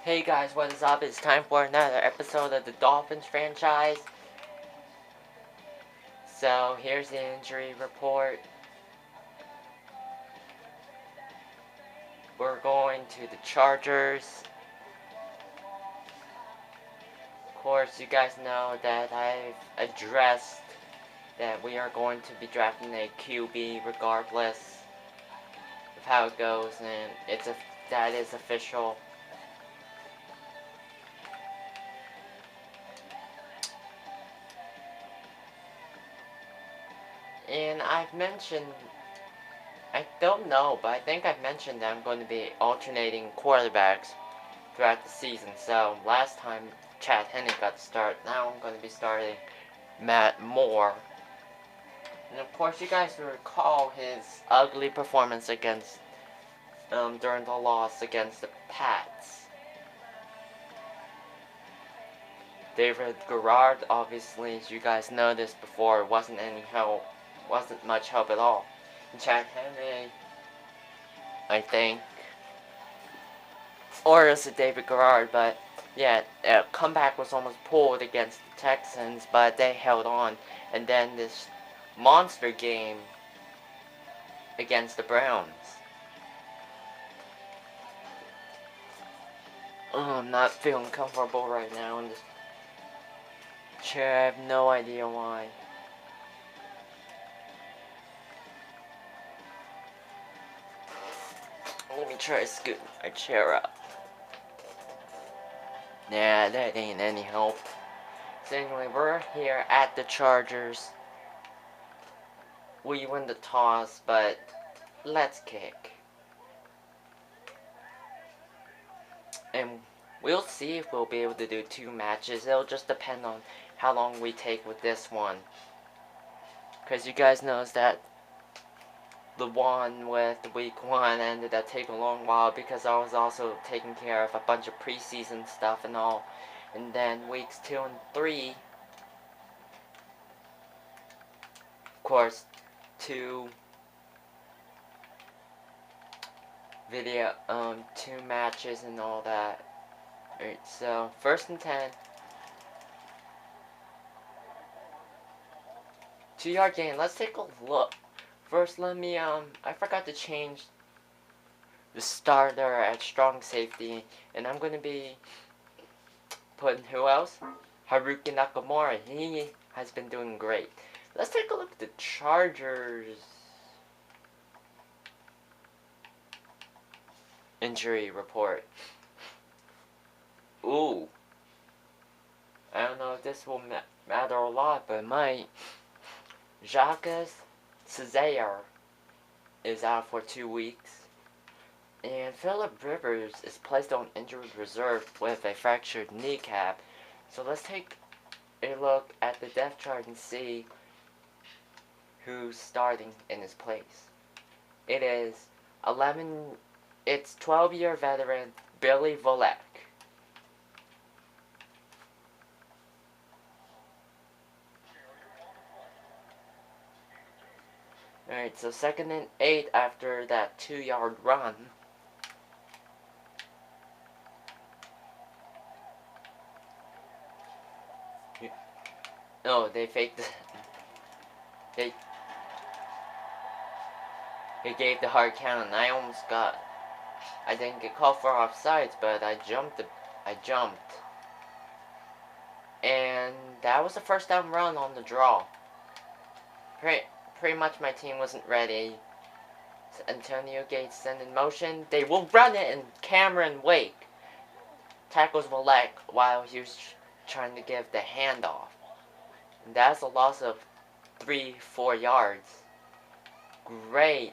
Hey guys, what is up? It's time for another episode of the Dolphins franchise. So here's the injury report. We're going to the Chargers. Of course, you guys know that I've addressed that we are going to be drafting a QB regardless of how it goes, and that is official. And I've mentioned, I don't know, but I think I've mentioned that I'm going to be alternating quarterbacks throughout the season. So last time Chad Henne got to start, now I'm going to be starting Matt Moore. And of course, you guys recall his ugly performance against during the loss against the Pats. David Garrard, obviously, as you guys noticed before, wasn't much help at all. And Chad Henne, I think, or is it David Garrard? But yeah, a comeback was almost pulled against the Texans, but they held on. And then this monster game against the Browns. Oh, I'm not feeling comfortable right now in this chair. I have no idea why. Let me try to scoot my chair up. Nah, that ain't any help. So anyway, we're here at the Chargers. We win the toss, but let's kick. And we'll see if we'll be able to do 2 matches. It'll just depend on how long we take with this one. Because you guys knows that the one with week 1 ended up taking a long while because I was also taking care of a bunch of preseason stuff and all. And then weeks 2 and 3, of course, 2 matches and all that. Alright, so 1st and 10. 2-yard gain. Let's take a look. First, let me, I forgot to change the starter at strong safety, and I'm going to be putting who else? Haruki Nakamura. He has been doing great. Let's take a look at the Chargers injury report. Ooh. I don't know if this will matter a lot, but my Jacques Cesaire is out for 2 weeks. And Philip Rivers is placed on injured reserve with a fractured kneecap. So let's take a look at the depth chart and see who's starting in his place. It's 12-year veteran Billy Volek. Alright, so 2nd and 8 after that 2-yard run. Oh, they faked it. He gave the hard count, and I didn't get called for offsides, but I jumped. And that was the first down run on the draw. Pretty much my team wasn't ready. So Antonio Gates sent in motion. They will run it, and Cameron Wake tackles Malek while he was trying to give the handoff. And that's a loss of 3-4 yards. Great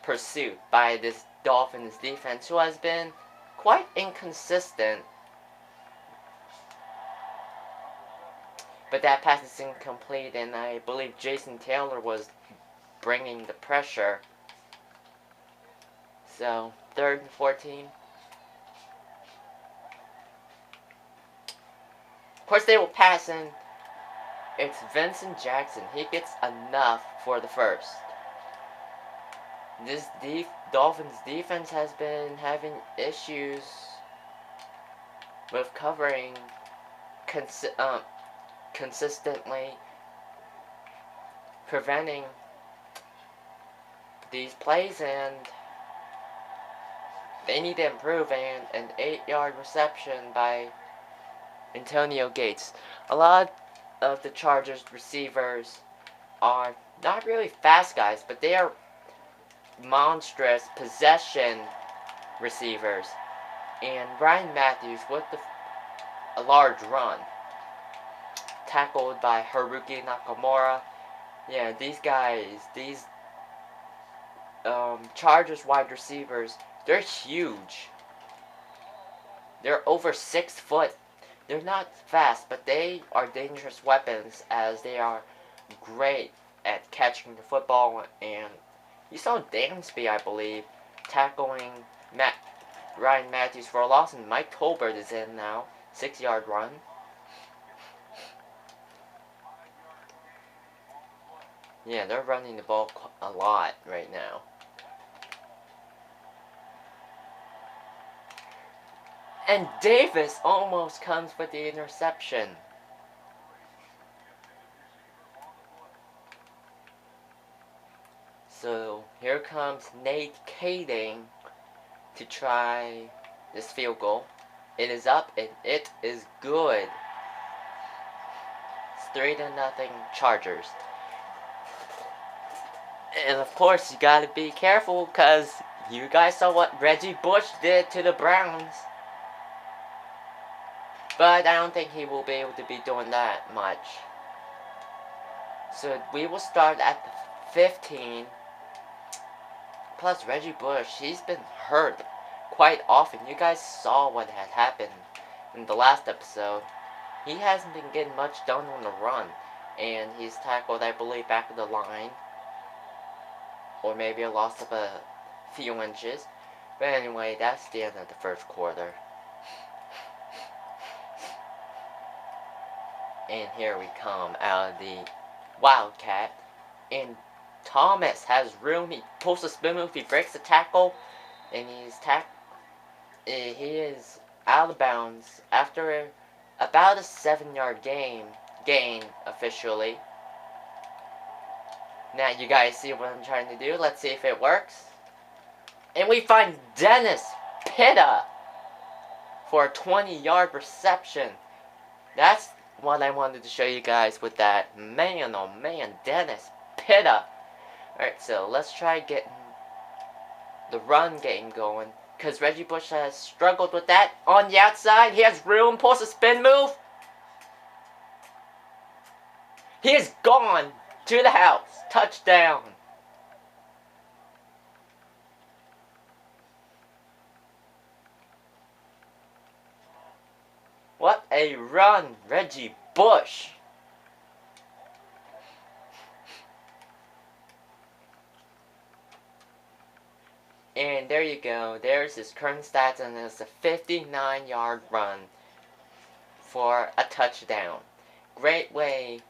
pursuit by this Dolphins defense, who has been quite inconsistent. But that pass is incomplete, and I believe Jason Taylor was bringing the pressure. So, 3rd and 14. Of course, they will pass in. It's Vincent Jackson. He gets enough for the first. This Dolphins defense has been having issues with covering consistently, preventing these plays, and they need to improve. And an 8-yard reception by Antonio Gates. A lot of the Chargers receivers are not really fast guys, but they are monstrous possession receivers. And Ryan Matthews with a large run, tackled by Haruki Nakamura. Yeah, these guys, these Chargers wide receivers, they're huge. They're over 6 foot. They're not fast, but they are dangerous weapons, as they are great at catching the football. And you saw Dansby, I believe, tackling Ryan Matthews for a loss, and Mike Tolbert is in now. 6-yard run. Yeah, they're running the ball a lot right now. And Davis almost comes with the interception. So here comes Nate Kading to try this field goal. It is up and it is good. It's 3-0 Chargers. And of course, you gotta be careful, because you guys saw what Reggie Bush did to the Browns. But I don't think he will be able to be doing that much. So we will start at the 15. Plus, Reggie Bush, he's been hurt quite often. You guys saw what had happened in the last episode. He hasn't been getting much done on the run. And he's tackled, I believe, back of the line. Or maybe a loss of a few inches. But anyway, that's the end of the first quarter. And here we come out of the Wildcat. And Thomas has room. He pulls a spin move. He breaks the tackle. And he is out of bounds after about a 7-yard gain officially. Now you guys see what I'm trying to do. Let's see if it works. And we find Dennis Pitta for a 20-yard reception. That's what I wanted to show you guys with that. Man, oh man, Dennis Pitta. Alright, so let's try getting the run game going, because Reggie Bush has struggled with that. On the outside, he has room, pulls a spin move. He is gone to the house. Touchdown. What a run, Reggie Bush. And there you go. There's his current stats, and it's a 59-yard run for a touchdown. Great way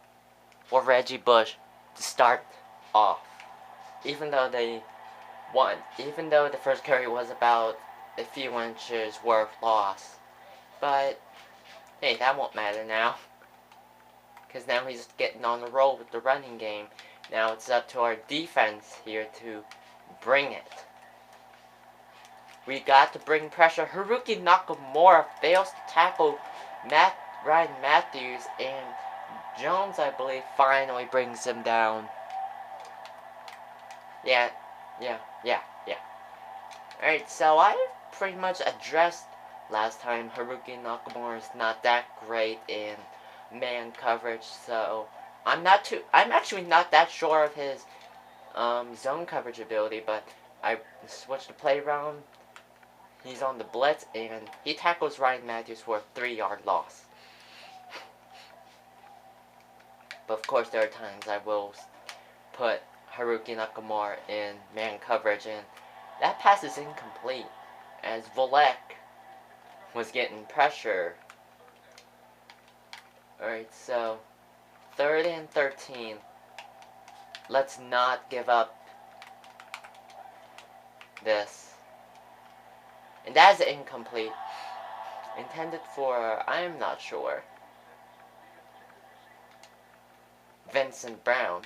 for Reggie Bush to start off. Even though they won. Even though the first carry was about a few inches worth loss. But hey, that won't matter now. Because now he's getting on the roll with the running game. Now it's up to our defense here to bring it. We got to bring pressure. Haruki Nakamura fails to tackle Ryan Matthews, and Jones, I believe, finally brings him down. Yeah. Alright, so I pretty much addressed last time. Haruki Nakamura is not that great in man coverage, so I'm actually not that sure of his zone coverage ability, but I switched the play around. He's on the blitz, and he tackles Ryan Matthews for a 3-yard loss. But of course, there are times I will put Haruki Nakamura in man coverage, and that pass is incomplete, as Volek was getting pressure. Alright, so 3rd and 13. Let's not give up this. And that is incomplete. intended for, I'm not sure, Vincent Brown.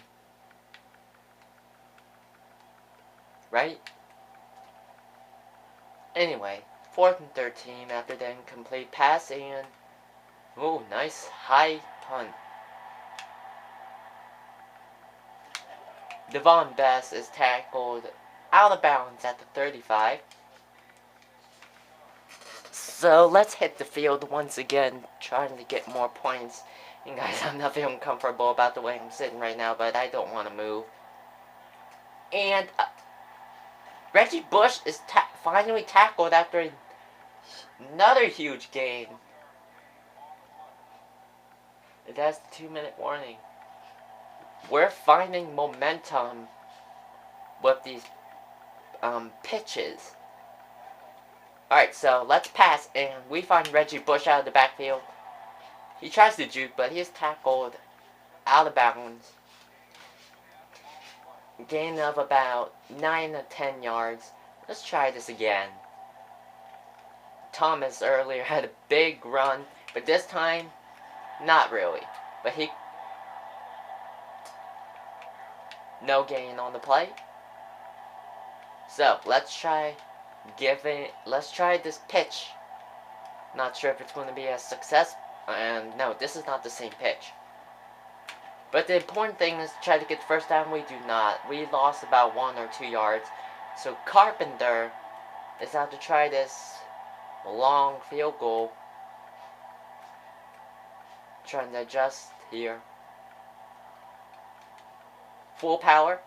Right? Anyway, 4th and 13 after the incomplete pass and... Ooh, nice high punt. Devon Best is tackled out of bounds at the 35. So let's hit the field once again, trying to get more points. And guys, I'm not feeling comfortable about the way I'm sitting right now, but I don't want to move. And Reggie Bush is finally tackled after another huge gain. It has the 2-minute warning. We're finding momentum with these pitches. Alright, so let's pass, and we find Reggie Bush out of the backfield. He tries to juke, but he is tackled out of bounds. Gain of about 9 to 10 yards. Let's try this again. Thomas earlier had a big run, but this time, not really. But no gain on the play. So, let's try this pitch. Not sure if it's going to be a success. And no, this is not the same pitch. But the important thing is to try to get the first down. We do not. We lost about 1 or 2 yards. So Carpenter is out to try this long field goal. Trying to adjust here. Full power.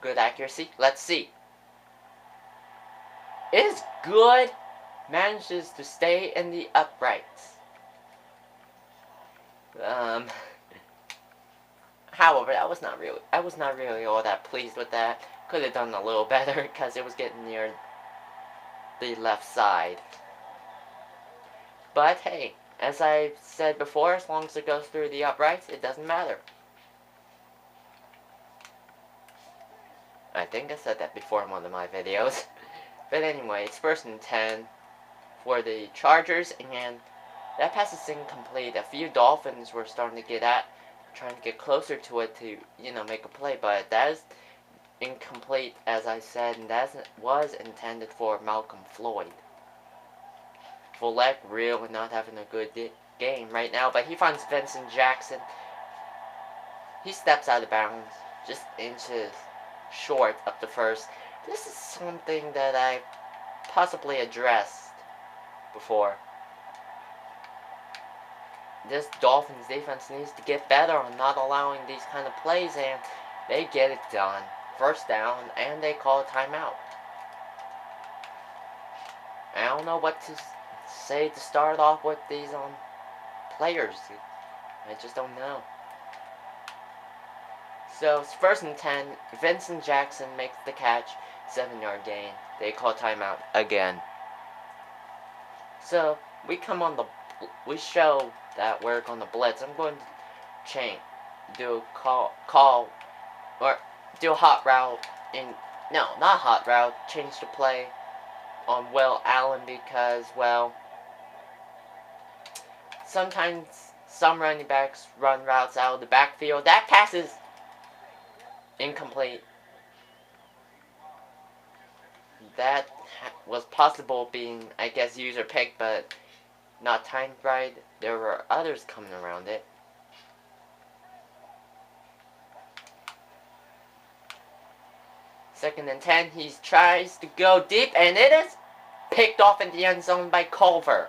Good accuracy. Let's see. It is good. Manages to stay in the uprights. However, I was not really all that pleased with that. Could have done a little better because it was getting near the left side. But hey, as I said before, as long as it goes through the uprights, it doesn't matter. I think I said that before in one of my videos. But anyway, it's 1st and 10 for the Chargers, and that pass is incomplete. A few Dolphins were starting to get at, trying to get closer to it to, make a play, but that is incomplete, as I said, and that was intended for Malcolm Floyd. Follett really not having a good game right now, but he finds Vincent Jackson. He steps out of bounds, just inches short of the first. This is something that I possibly addressed before. This Dolphins defense needs to get better on not allowing these kind of plays, and they get it done. First down, and they call a timeout. I don't know what to say to start off with these players. I just don't know. So it's 1st and 10. Vincent Jackson makes the catch. 7-yard gain. They call timeout again. So we show that work on the blitz. I'm going to do a hot route not hot route, change the play on Will Allen because, well, sometimes some running backs run routes out of the backfield. That pass is incomplete. That was possible being, I guess, user picked, but not timed right. There were others coming around it. Second and 10, he tries to go deep, and it is picked off in the end zone by Culver.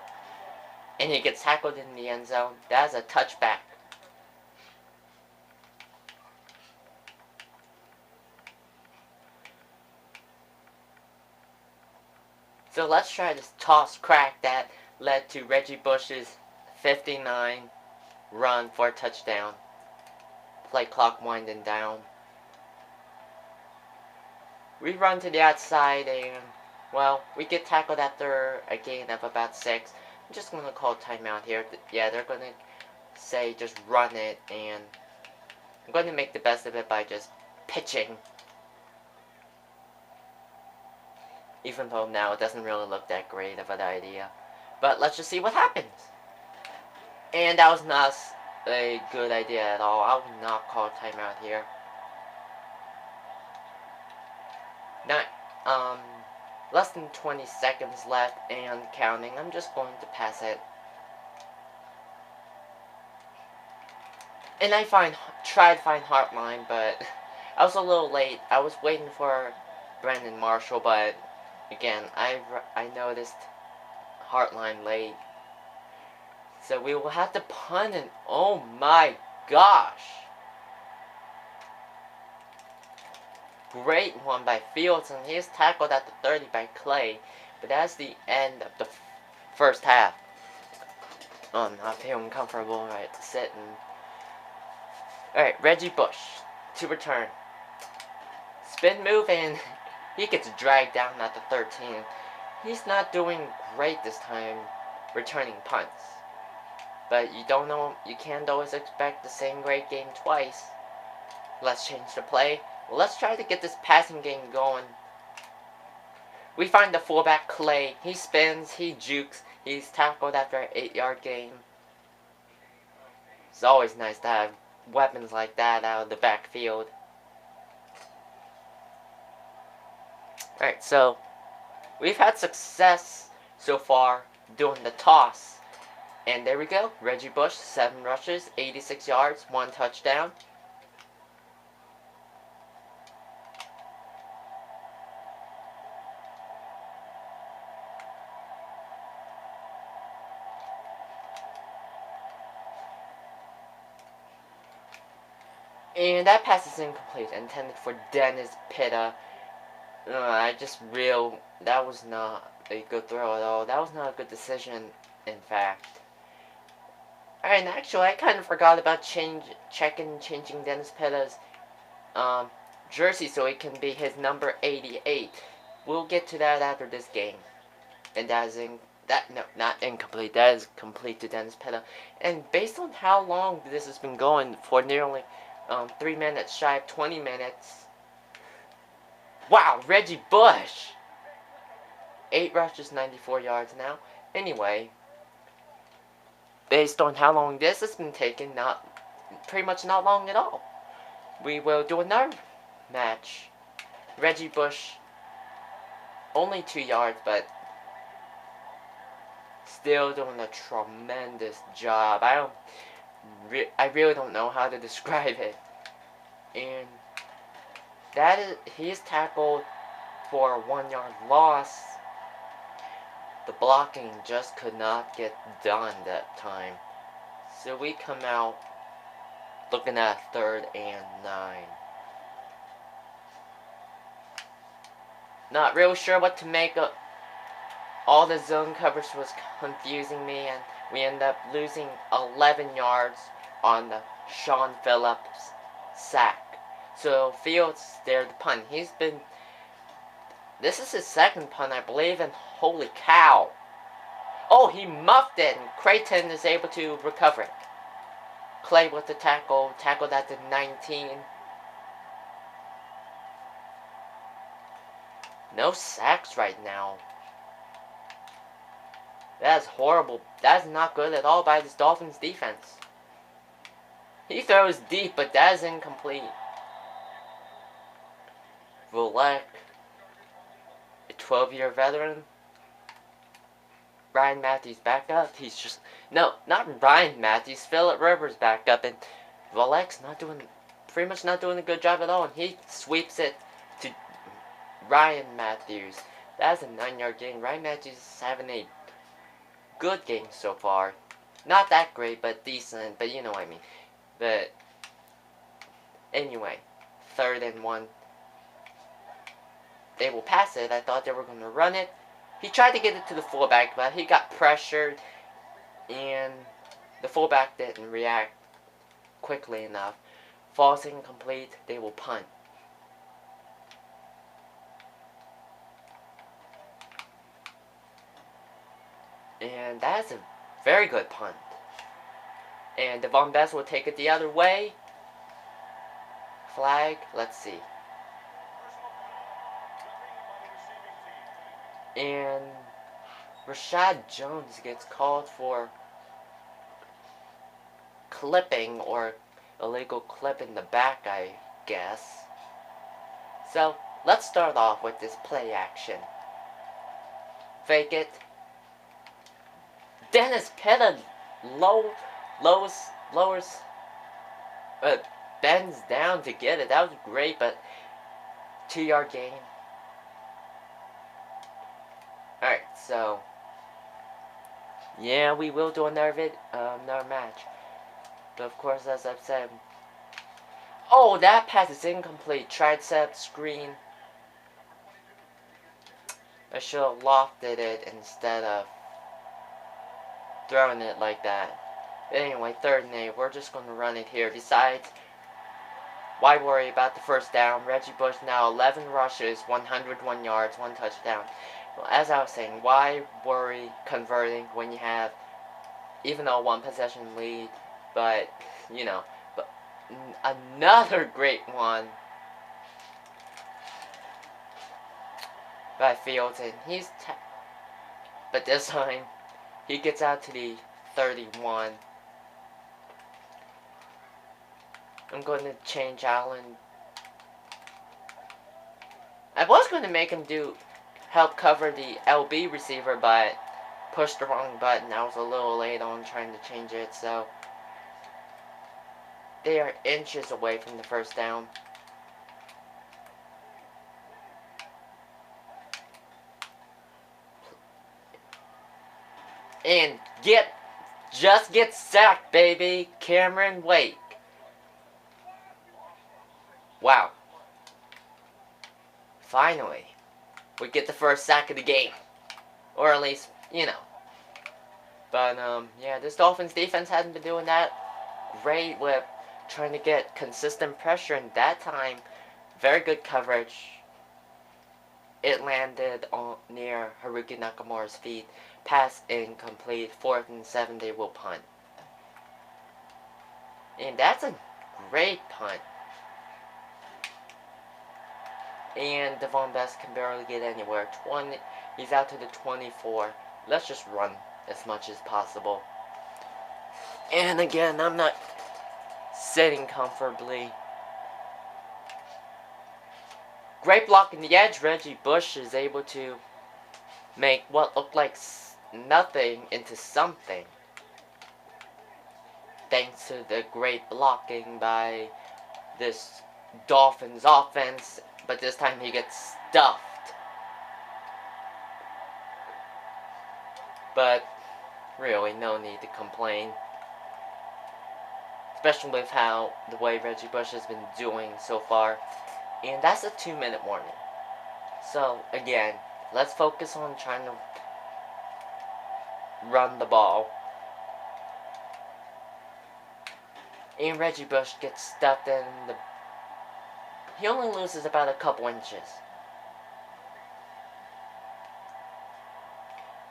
And he gets tackled in the end zone. That's a touchback. So let's try this toss crack that led to Reggie Bush's 59 run for a touchdown. Play clock winding down. We run to the outside and, well, we get tackled after a gain of about 6. I'm just going to call timeout here. Yeah, they're going to say just run it, and I'm going to make the best of it by just pitching. Even though now it doesn't really look that great of an idea. But let's just see what happens. And that was not a good idea at all. I would not call timeout here. Not, less than 20 seconds left and counting. I'm just going to pass it. And I tried to find Heartline, but I was a little late. I was waiting for Brandon Marshall, but again, I noticed Heartline late. So we will have to punt, and oh my gosh. Great one by Fields, and he is tackled at the 30 by Clay. But that's the end of the first half. Oh, I'm not feeling comfortable right to sit and... Alright, Reggie Bush to return. Spin move, and he gets dragged down at the 13. He's not doing great this time returning punts. But you can't always expect the same great game twice. Let's change the play. Well, let's try to get this passing game going. We find the fullback Clay. He spins, he jukes, he's tackled after an 8-yard gain. It's always nice to have weapons like that out of the backfield. Alright, so we've had success so far doing the toss. And there we go. Reggie Bush, 7 rushes, 86 yards, 1 touchdown. And that pass is incomplete, intended for Dennis Pitta. That was not a good throw at all. That was not a good decision, in fact. Alright, and actually, I kind of forgot about changing Dennis Pitta's jersey so it can be his number 88. We'll get to that after this game. And that is not incomplete. That is complete to Dennis Pitta. And based on how long this has been going, for nearly 3 minutes, shy of 20 minutes. Wow, Reggie Bush! 8 rushes, 94 yards now. Anyway, based on how long this has been taking, pretty much not long at all. We will do another match. Reggie Bush, only 2 yards, but still doing a tremendous job. I really don't know how to describe it. And he is tackled for a 1-yard loss. The blocking just could not get done that time. So we come out looking at 3rd and 9. Not really sure what to make of. All the zone coverage was confusing me, and we end up losing 11 yards on the Sean Phillips sack. So Fields there to punt. This is his 2nd punt, I believe, and holy cow. Oh, he muffed it, and Creighton is able to recover it. Clay with the tackled at the 19. No sacks right now. That is horrible. That is not good at all by this Dolphins defense. He throws deep, but that is incomplete. Volek, a 12-year veteran. Ryan Matthews back up. Not Ryan Matthews. Phillip Rivers back up, and Volek's pretty much not doing a good job at all, and he sweeps it to Ryan Matthews. That's a 9-yard gain. Ryan Matthews is having a good game so far. Not that great, but decent. But you know what I mean. But anyway, 3rd and 1. They will pass it. I thought they were going to run it. He tried to get it to the fullback, but he got pressured, and the fullback didn't react quickly enough. Falls incomplete. They will punt. And that is a very good punt. And Devon Best will take it the other way. Flag. Let's see. And Rashad Jones gets called for clipping or illegal clip in the back, I guess. So, let's start off with this play action. Fake it. Dennis Pitta lowers, bends down to get it. That was great, but 2-yard gain. Alright, so yeah, we will do another match. But of course, as I've said, oh, that pass is incomplete. Tricep screen. I should have lofted it instead of throwing it like that. But anyway, 3rd and 8. We're just going to run it here. Besides, why worry about the first down? Reggie Bush now 11 rushes, 101 yards, 1 touchdown. Well, as I was saying, why worry converting when you have, even though 1 possession lead, but, you know, but another great one by Fields, and but this time, he gets out to the 31. I'm going to change Allen. I was going to make him help cover the LB receiver, but pushed the wrong button. I was a little late on trying to change it, so they are inches away from the first down. And just get sacked, baby. Cameron Wake. Wow. Finally, we get the first sack of the game. Or at least, you know. But, yeah, this Dolphins defense hasn't been doing that great with trying to get consistent pressure. And that time, very good coverage. It landed near Haruki Nakamura's feet. Pass incomplete. 4th and 7, they will punt. And that's a great punt. And Devon Best can barely get anywhere. He's out to the 24. Let's just run as much as possible. And again, I'm not sitting comfortably. Great block in the edge. Reggie Bush is able to make what looked like nothing into something. Thanks to the great blocking by this Dolphins offense. But this time he gets stuffed. But really, no need to complain. Especially with the way Reggie Bush has been doing so far. And that's a 2-minute warning. So, again, let's focus on trying to run the ball. And Reggie Bush gets stuffed in the... He only loses about a couple inches.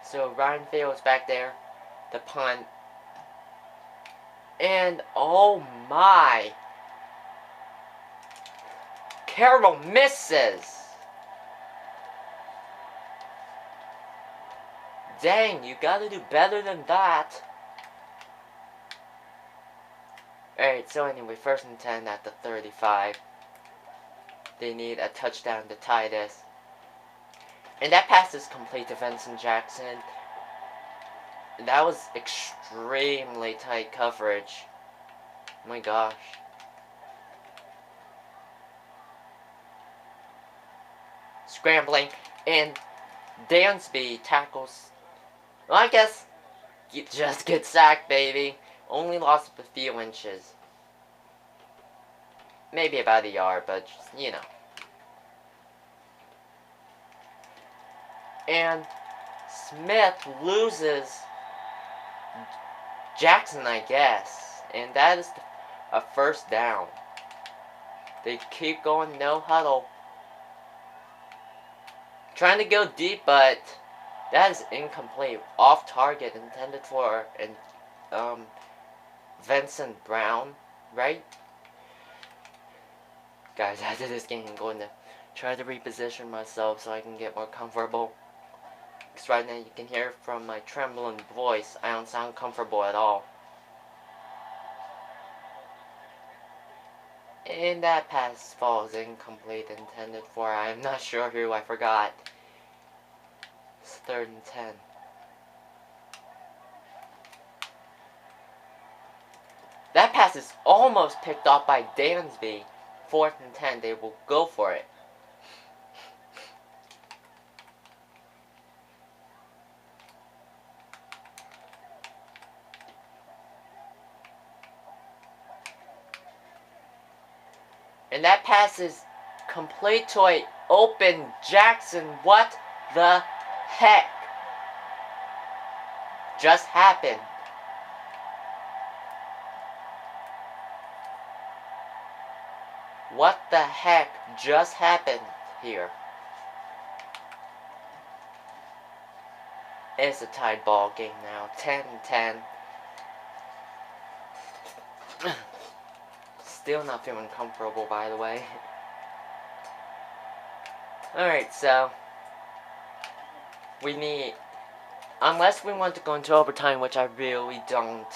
So Ryan Fields back there. The punt. And oh my! Carroll misses! Dang, you gotta do better than that. Alright, so anyway, 1st and 10 at the 35. They need a touchdown to tie this. And that pass is complete to Vincent Jackson. That was extremely tight coverage. Oh my gosh. Scrambling. And Dansby tackles. Well, I guess you just get sacked, baby. Only lost a few inches. Maybe about a yard, but just, you know. And Smith loses Jackson, I guess. And that is a 1st down. They keep going, no huddle. Trying to go deep, but that is incomplete. Off target, intended for Vincent Brown, right? Guys, after this game, I'm going to try to reposition myself so I can get more comfortable. Because right now you can hear from my trembling voice, I don't sound comfortable at all. And that pass falls incomplete, intended for, I'm not sure who, I forgot. It's 3rd and 10. That pass is almost picked off by Dansby. 4th and 10, they will go for it. And that pass is complete to a open Jackson. What the heck just happened? What the heck just happened here? It's a tied ball game now. 10-10. Still not feeling comfortable, by the way. Alright, so we need, unless we want to go into overtime, which I really don't,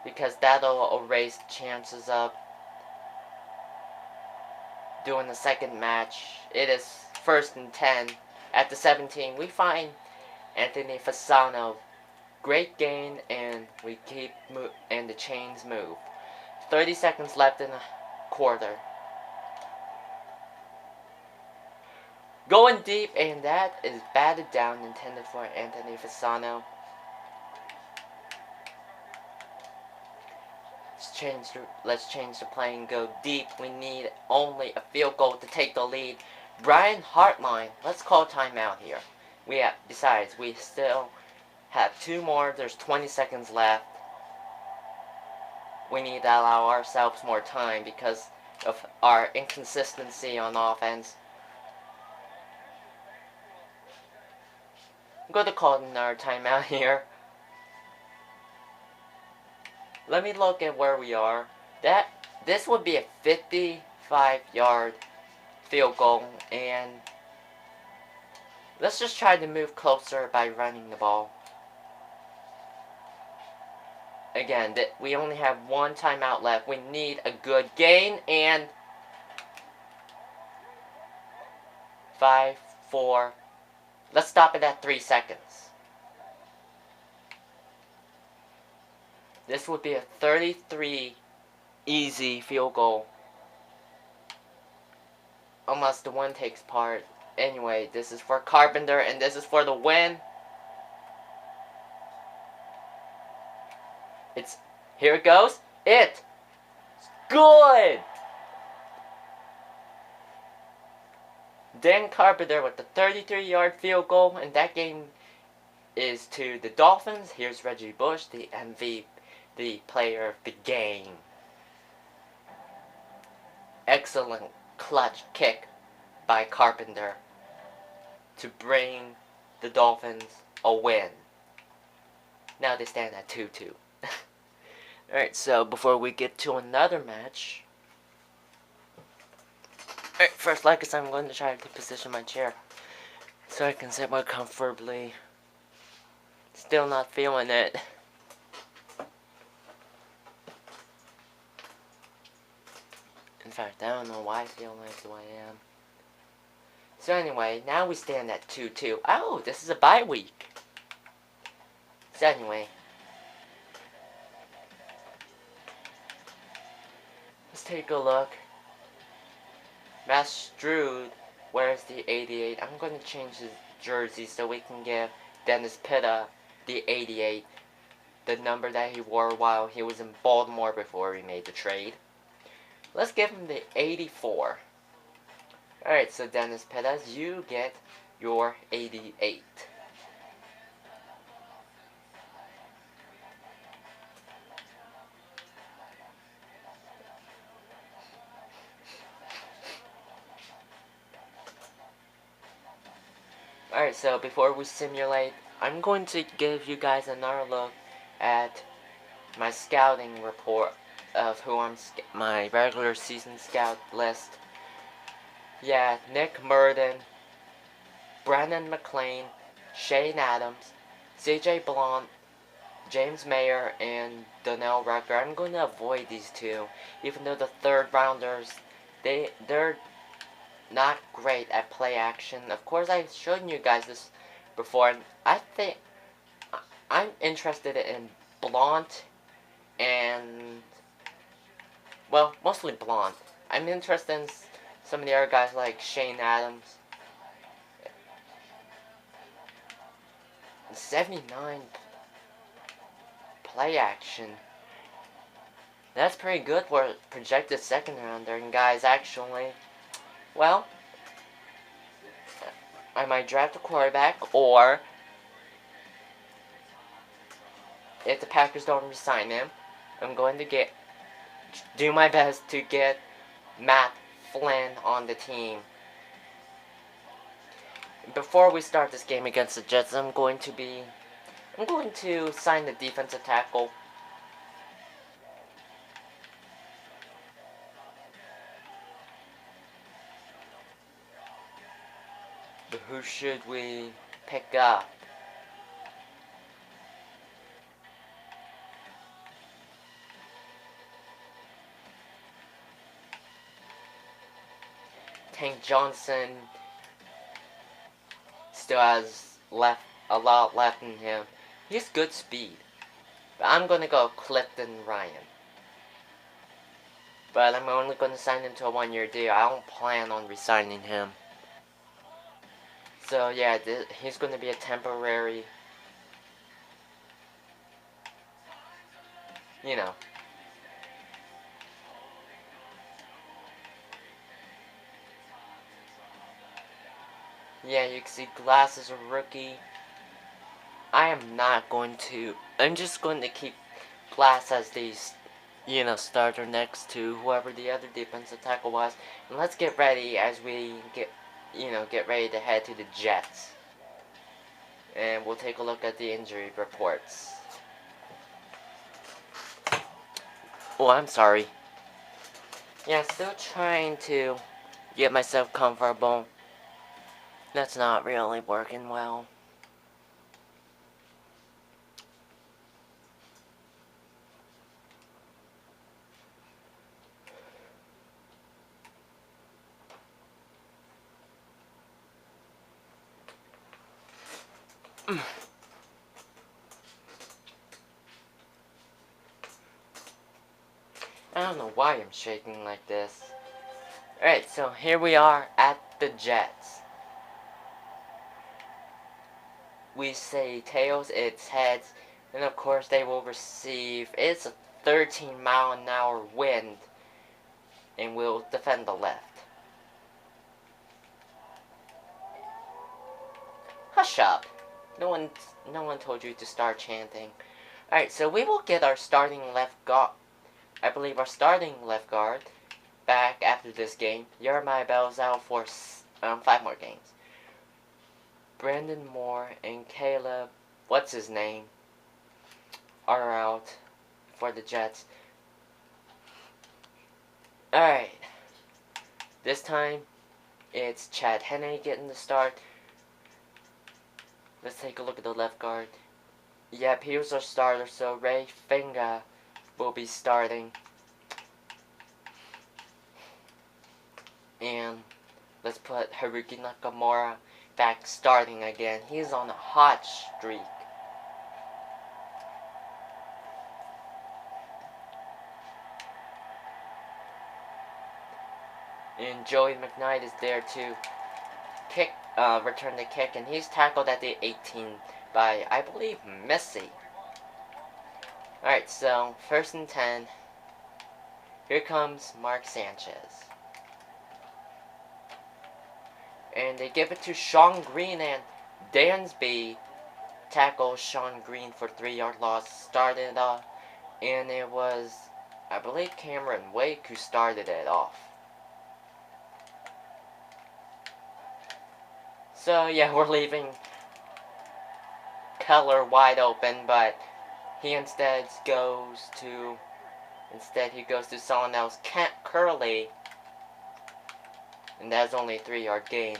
because that'll erase chances of doing the second match. It is 1st and 10 at the 17. We find Anthony Fasano, great gain, and we keep and the chains move. 30 seconds left in the quarter. Going deep, and that is batted down, intended for Anthony Fasano. Let's change the play and go deep. We need only a field goal to take the lead. Brian Hartline, let's call timeout here. Besides, we still have 2 more. There's 20 seconds left. We need to allow ourselves more time because of our inconsistency on offense. I'm going to call another timeout here. Let me look at where we are. This would be a 55-yard field goal, and let's just try to move closer by running the ball. Again, we only have 1 timeout left. We need a good gain, and 5, 4. Let's stop it at 3 seconds. This would be a 33 easy field goal. Unless the wind takes part. Anyway, this is for Carpenter, and this is for the win. Here it goes. It's good! Dan Carpenter with the 33-yard field goal, and that game is to the Dolphins. Here's Reggie Bush, the MVP, the player of the game. Excellent clutch kick by Carpenter to bring the Dolphins a win. Now they stand at 2-2. Alright, so before we get to another match, alright, first, like I said, I'm going to try to position my chair so I can sit more comfortably. Still not feeling it. In fact, I don't know why I feel like the way I am. So anyway, now we stand at 2-2. Oh, this is a bye week. So anyway, let's take a look. Matt Stroud wears the 88. I'm going to change his jersey so we can give Dennis Pitta the 88. The number that he wore while he was in Baltimore before we made the trade. Let's give him the 84. Alright, so Dennis Pitta, you get your 88. Alright, so before we simulate, I'm going to give you guys another look at my scouting report of who my regular season scout list. Yeah, Nick Murden, Brandon McLean, Shane Adams, CJ Blount, James Mayer, and Donnell Rucker. I'm going to avoid these two, even though the third rounders, they're not great at play action. Of course, I've shown you guys this before, and I think I'm interested in Blount and, well, mostly Blount. I'm interested in some of the other guys like Shane Adams. 79 play action. That's pretty good for a projected second rounder. And guys, actually, well, I might draft a quarterback, or if the Packers don't resign him, I'm going to do my best to get Matt Flynn on the team. Before we start this game against the Jets, I'm going to sign the defensive tackle. But who should we pick up? Tank Johnson still has a lot left in him. He has good speed. But I'm going to go Clifton Ryan. But I'm only going to sign him to a 1-year deal. I don't plan on resigning him. So yeah, he's going to be a temporary, you know. Yeah, you can see Glass is a rookie. I'm just going to keep Glass as the, starter next to whoever the other defensive tackle was. And let's get ready as we get ready to head to the Jets. And we'll take a look at the injury reports. Oh, I'm sorry. Yeah, still trying to get myself comfortable. That's not really working well. I don't know why I'm shaking like this. Alright, so here we are at the Jets. We say tails, it's heads, and of course they will receive, it's a 13-mile-an-hour wind, and will defend the left. Hush up. No one told you to start chanting. Alright, so we will get our starting left guard. I believe our starting left guard back after this game. Jeremiah Bell's out for 5 more games. Brandon Moore and Caleb, what's his name, are out for the Jets. Alright. This time, it's Chad Henne getting the start. Let's take a look at the left guard. Yep, he was our starter, so Ray Finga will be starting. And let's put Haruki Nakamura back starting again. He's on a hot streak. And Joey McKnight is there to return the kick, and he's tackled at the 18 by, I believe, Missy. Alright, so 1st and 10. Here comes Mark Sanchez. And they give it to Sean Green, and Dansby tackles Sean Green for 3-yard loss. Started off, and it was, I believe, Cameron Wake who started it off. So yeah, we're leaving Keller wide open, but he instead goes to someone else, Kent Curley, and that's only a 3-yard gain.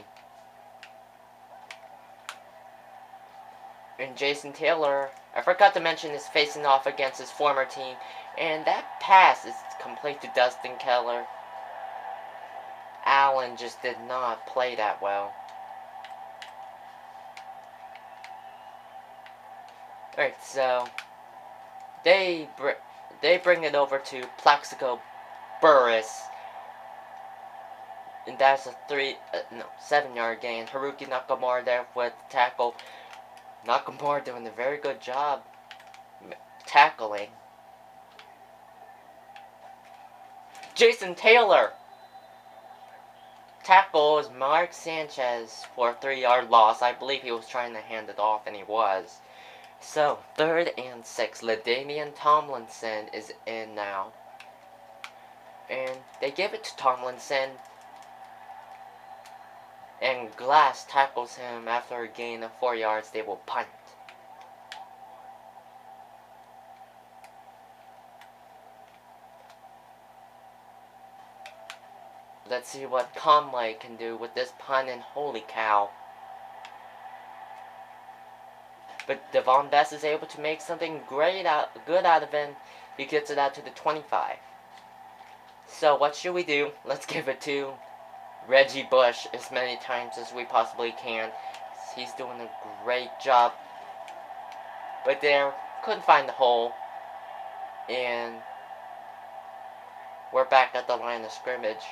And Jason Taylor, I forgot to mention, is facing off against his former team. And that pass is complete to Dustin Keller. Allen just did not play that well. Alright, so they bring it over to Plaxico Burris. And that's a 7-yard gain. Haruki Nakamura there with the tackle. Nakamura doing a very good job tackling. Jason Taylor tackles Mark Sanchez for a 3-yard loss. I believe he was trying to hand it off, and he was. So, 3rd and 6. LaDainian Tomlinson is in now. And they give it to Tomlinson. And Glass tackles him after a gain of 4 yards. They will punt. Let's see what Conley can do with this punt, and holy cow. But Devon Best is able to make something good out of him. He gets it out to the 25. So what should we do? Let's give it to Reggie Bush as many times as we possibly can. He's doing a great job. But there, couldn't find the hole. And we're back at the line of scrimmage.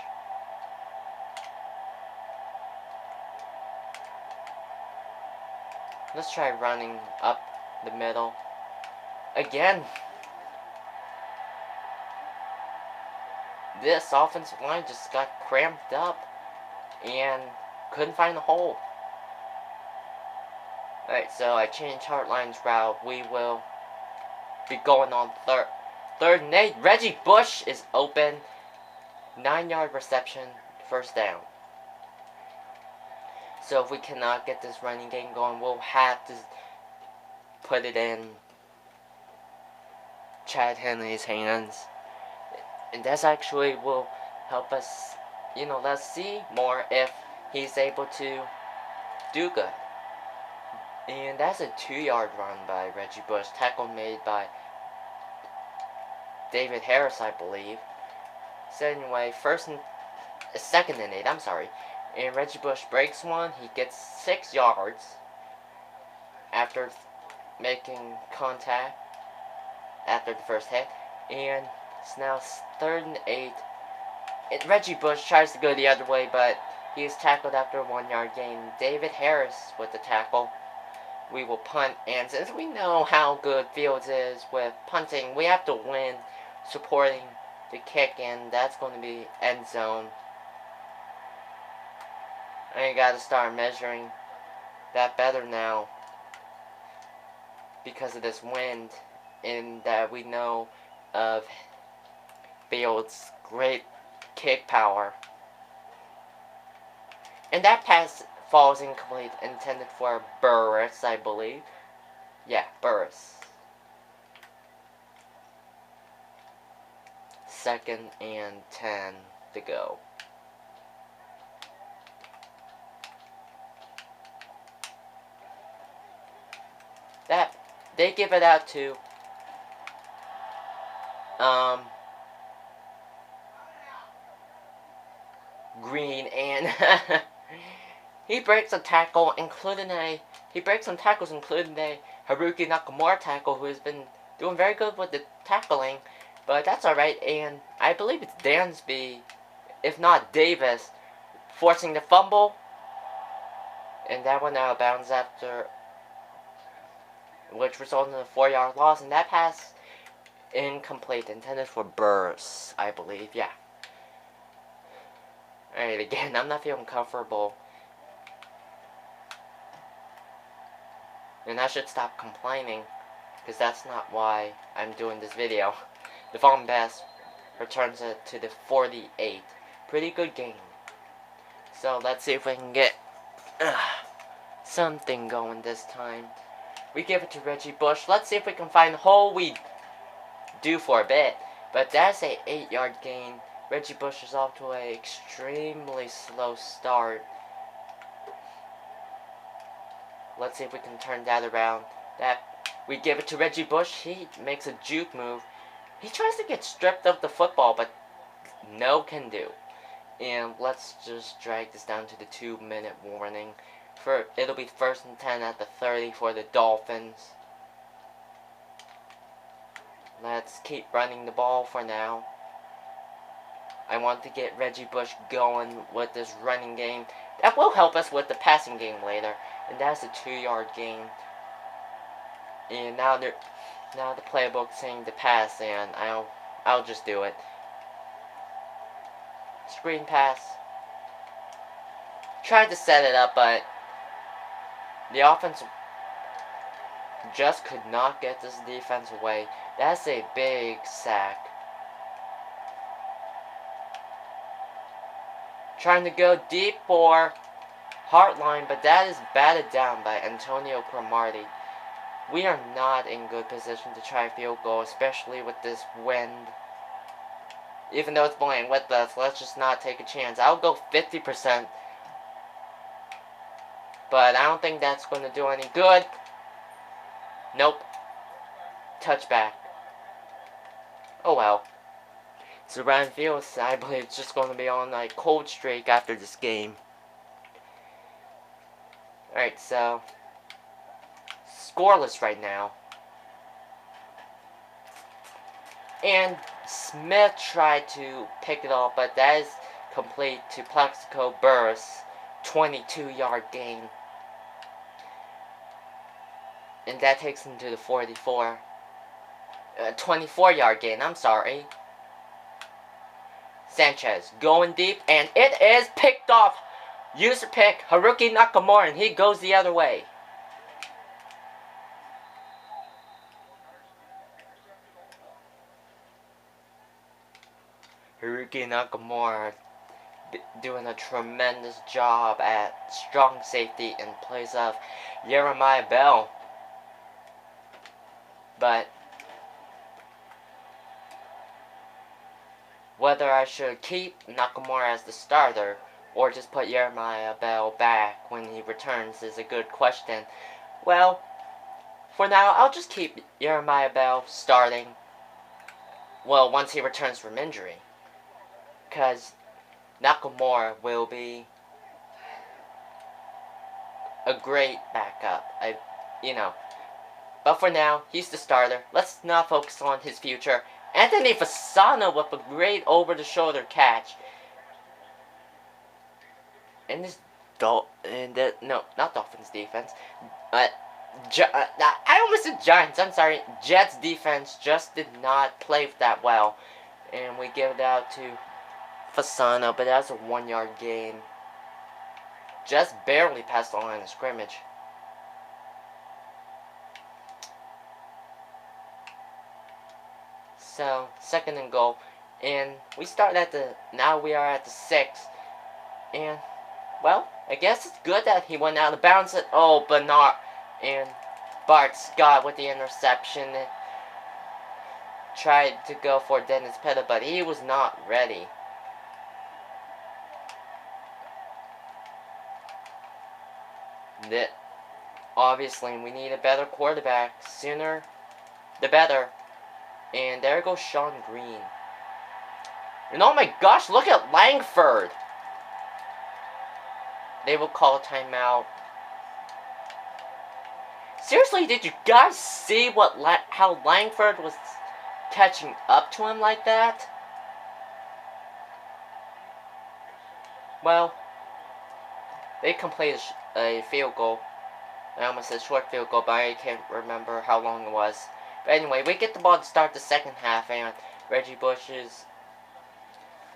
Let's try running up the middle. Again. This offensive line just got cramped up and couldn't find the hole. Alright, so I changed Heartline's route. We will be going on 3rd and 8. Reggie Bush is open. 9-yard reception, 1st down. So if we cannot get this running game going, we'll have to put it in Chad Henley's hands. And this actually will help us, let's see more if he's able to do good. And that's a 2-yard run by Reggie Bush. Tackle made by David Harris, I believe. So anyway, 2nd and 8, I'm sorry. And Reggie Bush breaks one. He gets 6 yards after making contact after the first hit. And it's now 3rd and 8. And Reggie Bush tries to go the other way, but he is tackled after a 1-yard gain. David Harris with the tackle. We will punt. And since we know how good Fields is with punting, we have to win supporting the kick, and that's going to be end zone. I gotta start measuring that better now because of this wind, and that we know of Fields' great kick power. And that pass falls incomplete, intended for Burris, I believe. Yeah, Burris. 2nd and 10 to go. That they give it out to Green, and he breaks a tackle, including a Haruki Nakamura tackle, who has been doing very good with the tackling, but that's alright. And I believe it's Dansby, if not Davis, forcing the fumble, and that went out of bounds after, which resulted in a 4-yard loss, and that pass incomplete, intended for Burris, I believe. Yeah. Alright, again, I'm not feeling comfortable. And I should stop complaining, because that's not why I'm doing this video. Devon Best returns it to the 48. Pretty good game. So let's see if we can get something going this time. We give it to Reggie Bush. Let's see if we can find the hole. We do for a bit, but that's a 8-yard gain. Reggie Bush is off to an extremely slow start. Let's see if we can turn that around. That we give it to Reggie Bush. He makes a juke move. He tries to get stripped of the football, but no can do. And let's just drag this down to the 2-minute warning. It'll be 1st and 10 at the 30 for the Dolphins. Let's keep running the ball for now. I want to get Reggie Bush going with this running game. That will help us with the passing game later. And that's a 2-yard gain. And now the playbook's saying to pass, and I'll just do it. Screen pass. Tried to set it up, but the offense just could not get this defense away. That's a big sack. Trying to go deep for Heartline, but that is batted down by Antonio Cromartie. We are not in good position to try a field goal, especially with this wind. Even though it's blowing with us, let's just not take a chance. I'll go 50%. But I don't think that's going to do any good. Nope. Touchback. Oh well. So Ryan Fields, I believe, it's just going to be on a cold streak after this game. Alright, so scoreless right now. And Smith tried to pick it up, but that is complete to Plaxico Burress. 22-yard gain. And that takes him to the 44. 24-yard gain, I'm sorry. Sanchez going deep, and it is picked off. User pick, Haruki Nakamura, and he goes the other way. Haruki Nakamura doing a tremendous job at strong safety in place of Jeremiah Bell. But whether I should keep Nakamura as the starter or just put Jeremiah Bell back when he returns is a good question. Well, for now, I'll just keep Jeremiah Bell starting. Well, once he returns from injury. Because Nakamura will be a great backup. But for now, he's the starter. Let's not focus on his future. Anthony Fasano with a great over-the-shoulder catch. And this not Dolphins defense. I almost said Giants. I'm sorry. Jets defense just did not play that well. And we give it out to Fasano, but that's a 1-yard gain. Just barely past the line of scrimmage. So, 2nd and goal. And we start now we are at the 6. And, well, I guess it's good that he went out of bounds. Bernard and Bart Scott with the interception. Tried to go for Dennis Pettit, but he was not ready. Obviously, we need a better quarterback. Sooner, the better. And there goes Sean Green. And oh my gosh, look at Langford. They will call a timeout. Seriously, did you guys see how Langford was catching up to him like that? Well, they completed a field goal. I almost said short field goal, but I can't remember how long it was. But anyway, we get the ball to start the second half, and Reggie Bush is,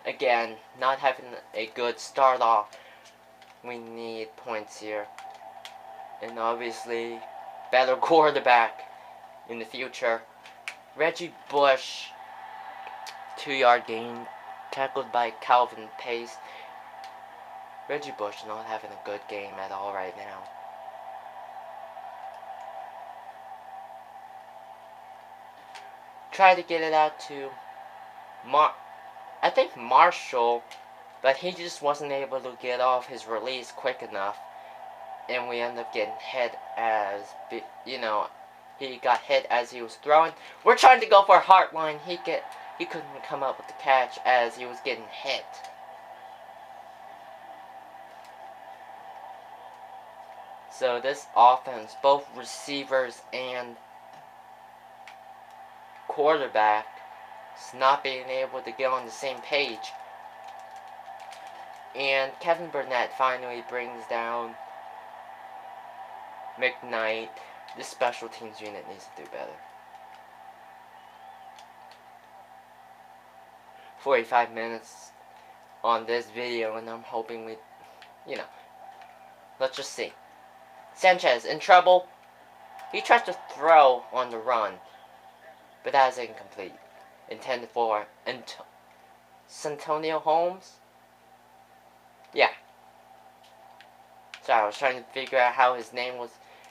again, not having a good start off. We need points here. And obviously, better quarterback in the future. Reggie Bush, 2-yard gain, tackled by Calvin Pace. Reggie Bush not having a good game at all right now. Try to get it out to I think Marshall, but he just wasn't able to get off his release quick enough, and we end up getting hit as He got hit as he was throwing. We're trying to go for a Heartline. He couldn't come up with the catch as he was getting hit. So this offense, both receivers and quarterback, is not being able to get on the same page. And Kevin Burnett finally brings down McKnight. This special teams unit needs to do better. 45 minutes on this video, and I'm hoping we, let's just see. Sanchez in trouble. He tries to throw on the run, but that is incomplete. Intended for Santonio Holmes? Yeah. Sorry, I was trying to figure out how his name was,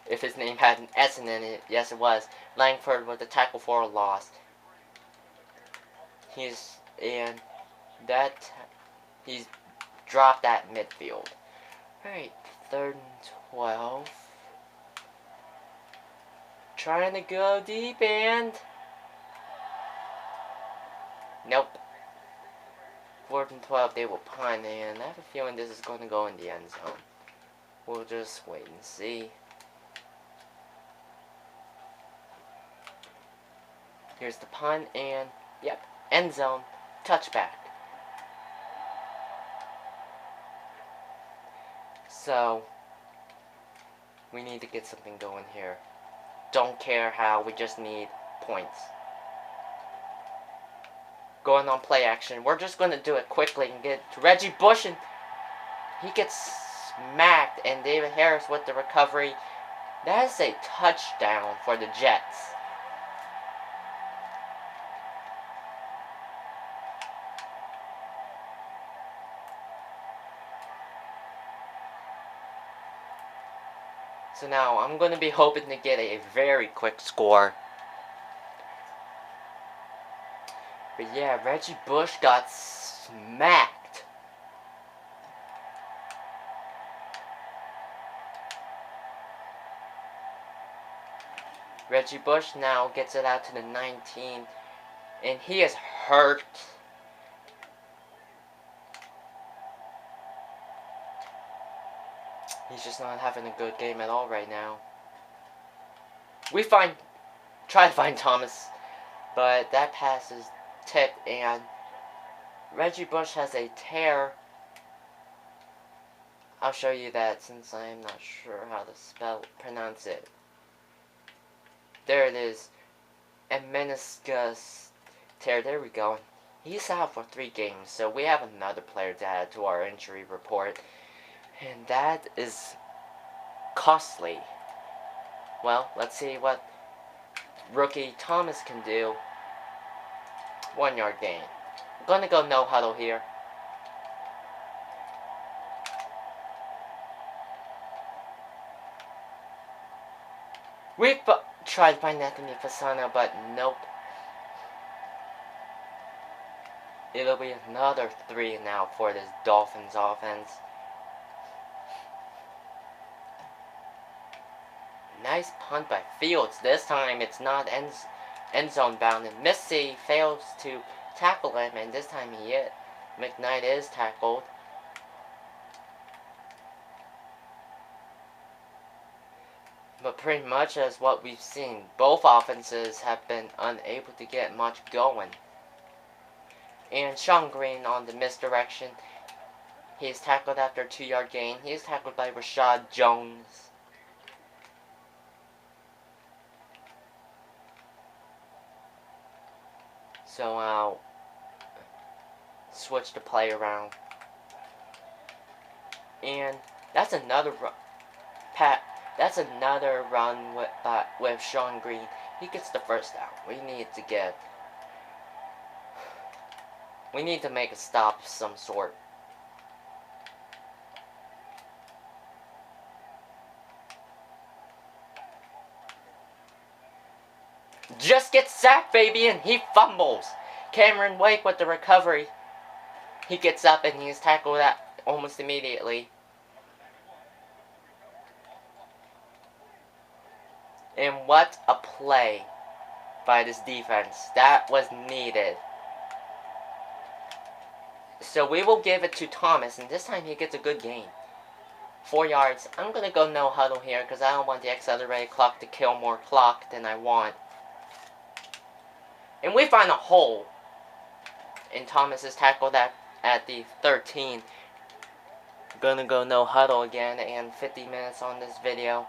if his name had an S in it. Yes, it was. Langford with the tackle for a loss. He's dropped at midfield. Alright, 3rd and 12. Trying to go deep and nope. 4th and 12, they will punt, and I have a feeling this is going to go in the end zone. We'll just wait and see. Here's the punt, and yep, end zone, touchback. So, we need to get something going here. Don't care how, we just need points. Going on play action. We're just going to do it quickly and get to Reggie Bush, and he gets smacked, and David Harris with the recovery. That is a touchdown for the Jets. So now I'm going to be hoping to get a very quick score. But yeah, Reggie Bush got smacked. Reggie Bush now gets it out to the 19. And he is hurt. He's just not having a good game at all right now. Try to find Thomas, but that pass is tipped, and Reggie Bush has a tear. I'll show you that since I'm not sure how to pronounce it. There it is. A meniscus tear. There we go. He's out for 3 games, so we have another player to add to our injury report. And that is costly. Well, let's see what rookie Thomas can do. 1-yard gain. I'm gonna go no huddle here. We've tried to find Anthony Fasano, but nope. It'll be another 3 and out for this Dolphins offense. Nice punt by Fields. This time it's not end zone bound, and Missy fails to tackle him, and this time McKnight is tackled. But pretty much as what we've seen, both offenses have been unable to get much going. And Sean Green on the misdirection. He is tackled after a 2-yard gain. He is tackled by Rashad Jones. So I'll switch the play around. And that's another run. That's another run with Sean Green. He gets the first down. We need to make a stop of some sort. Just gets sacked, baby, and he fumbles. Cameron Wake with the recovery. He gets up and he is tackled almost immediately. And what a play by this defense. That was needed. So we will give it to Thomas, and this time he gets a good gain. 4 yards. I'm going to go no huddle here because I don't want the accelerated clock to kill more clock than I want. And we find a hole. And Thomas is tackled at the 13. Gonna go no huddle again, and 50 minutes on this video.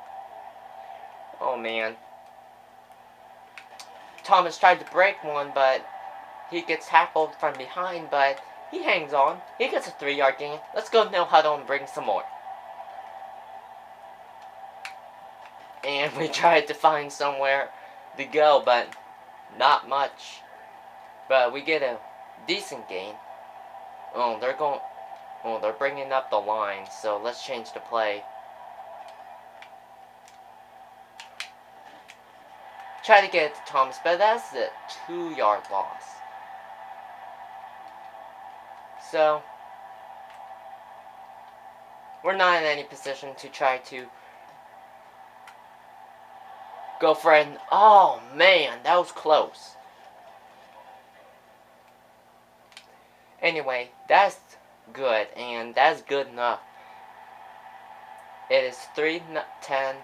Oh man. Thomas tried to break one, but he gets tackled from behind, but he hangs on. He gets a 3-yard gain. Let's go no huddle and bring some more. And we tried to find somewhere to go, but not much. But we get a decent gain. Oh, they're bringing up the line, so let's change the play. Try to get it to Thomas, but that's a 2-yard loss. So, we're not in any position to try to go for it. Oh man, that was close. Anyway, that's good, and that's good enough. It is 3-10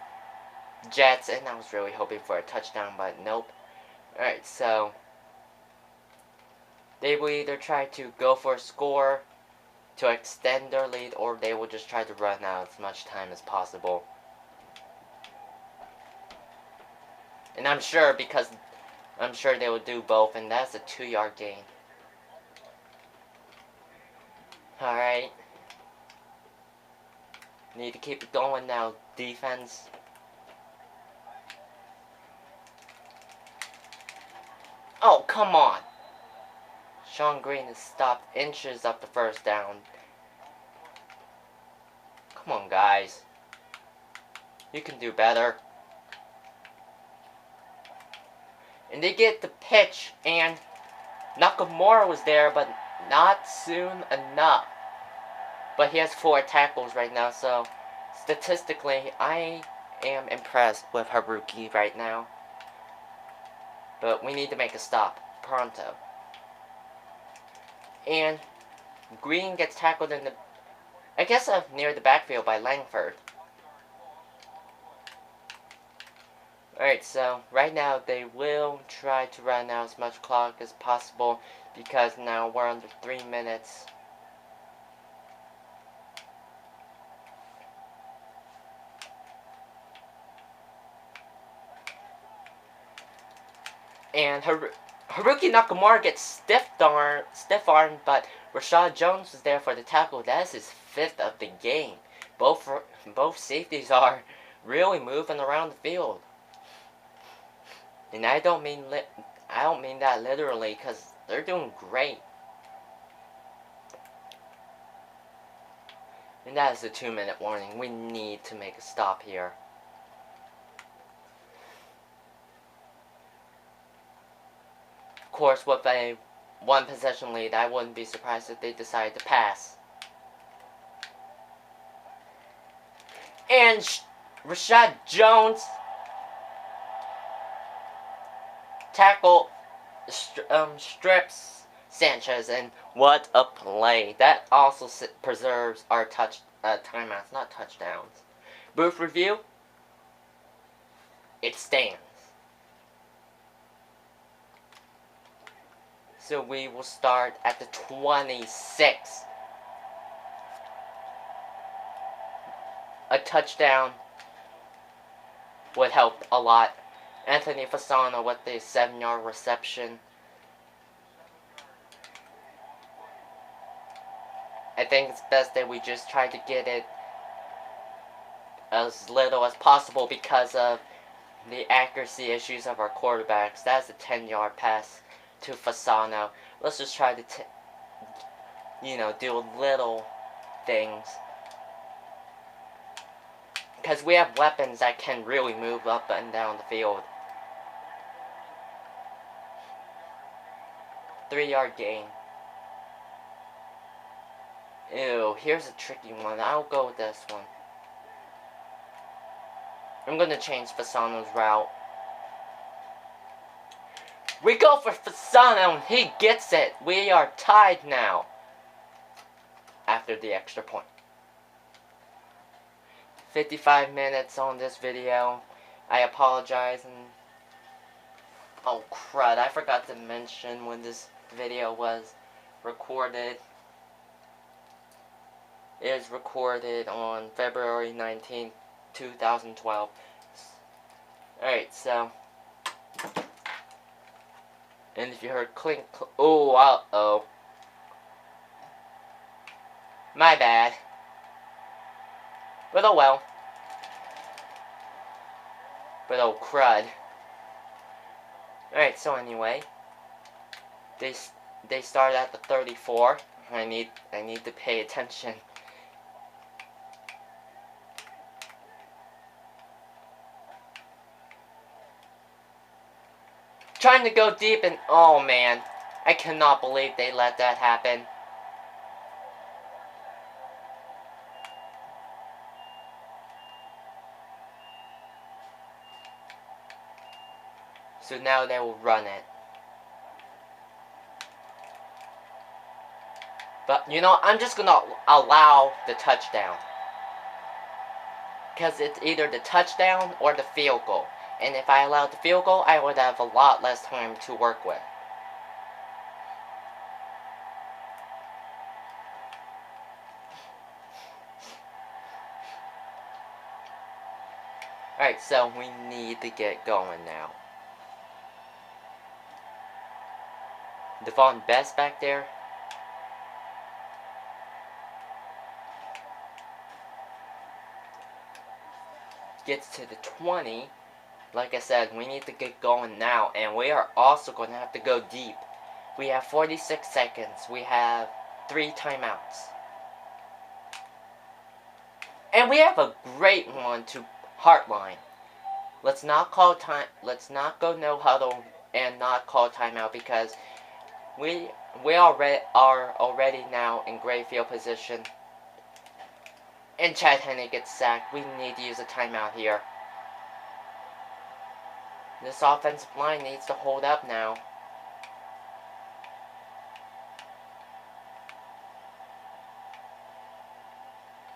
Jets, and I was really hoping for a touchdown, but nope. Alright, so they will either try to go for a score to extend their lead, or they will just try to run out as much time as possible. And I'm sure they will do both, and that's a 2-yard gain. Alright. Need to keep it going now, defense. Oh, come on! Sean Green is stopped inches up the first down. Come on, guys. You can do better. And they get the pitch, and Nakamura was there, but not soon enough. But he has 4 tackles right now, so statistically, I am impressed with Haruki right now. But we need to make a stop pronto. And Green gets tackled in the, I guess, near the backfield by Langford. Alright, so right now they will try to run out as much clock as possible because now we're under 3 minutes. And Haruki Nakamura gets stiff-armed, but Rashad Jones was there for the tackle. That is his 5th of the game. Both safeties are really moving around the field. And I don't mean that literally, because they're doing great. And that is a 2-minute warning. We need to make a stop here. Of course, with a 1-possession lead, I wouldn't be surprised if they decided to pass. And Rashad Jones strips Sanchez, and what a play. That also preserves our timeouts, not touchdowns. Booth review, it stands. So we will start at the 26. A touchdown would help a lot. Anthony Fasano with the 7-yard reception. I think it's best that we just try to get it as little as possible because of the accuracy issues of our quarterbacks. That's a 10-yard pass to Fasano. Let's just try to, do little things. Because we have weapons that can really move up and down the field. 3-yard gain. Ew, here's a tricky one. I'll go with this one. I'm gonna change Fasano's route. We go for Fasano and he gets it. We are tied now. After the extra point. 55 minutes on this video. I apologize and... Oh crud, I forgot to mention when this video was recorded. It is recorded on February 19th, 2012. Alright, so... And if you heard clink... Oh, uh-oh. My bad. But oh well. But oh crud. Alright, so anyway. They start at the 34. I need to pay attention. Trying to go deep and oh man. I cannot believe they let that happen. So now they will run it. But, you know, I'm just gonna allow the touchdown. Because it's either the touchdown or the field goal. And if I allowed the field goal, I would have a lot less time to work with. Alright, so we need to get going now. Devon Best back there. Gets to the 20. Like I said, we need to get going now. And we are also going to have to go deep. We have 46 seconds. We have 3 timeouts. And we have a great one to Heartline. Let's not call time. Let's not go no huddle and not call timeout because we are already now in great field position. And Chad Henne gets sacked. We need to use a timeout here. This offensive line needs to hold up now.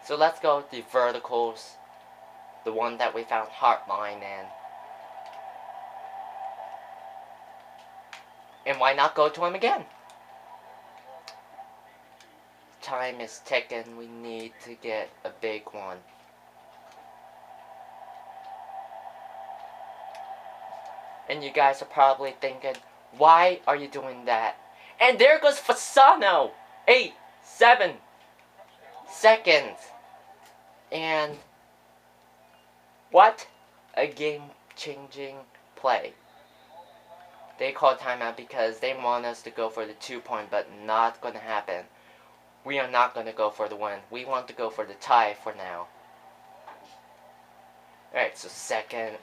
So let's go with the verticals. The one that we found Heartline in. And why not go to him again? Time is ticking. We need to get a big one. And you guys are probably thinking, why are you doing that? And there goes Fasano. 8, 7 seconds. And what a game-changing play. They called timeout because they want us to go for the 2-point, but not going to happen. We are not going to go for the win. We want to go for the tie for now. Alright, so 7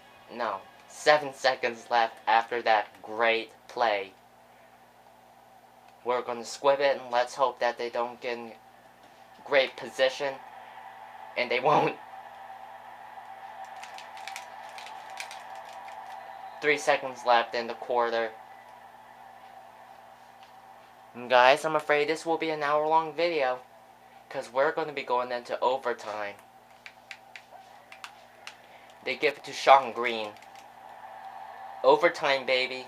seconds left after that great play. We're going to squib it and let's hope that they don't get in great position. And they won't. 3 seconds left in the quarter. And guys, I'm afraid this will be an hour-long video. Because we're going to be going into overtime. They give it to Sean Green. Overtime, baby.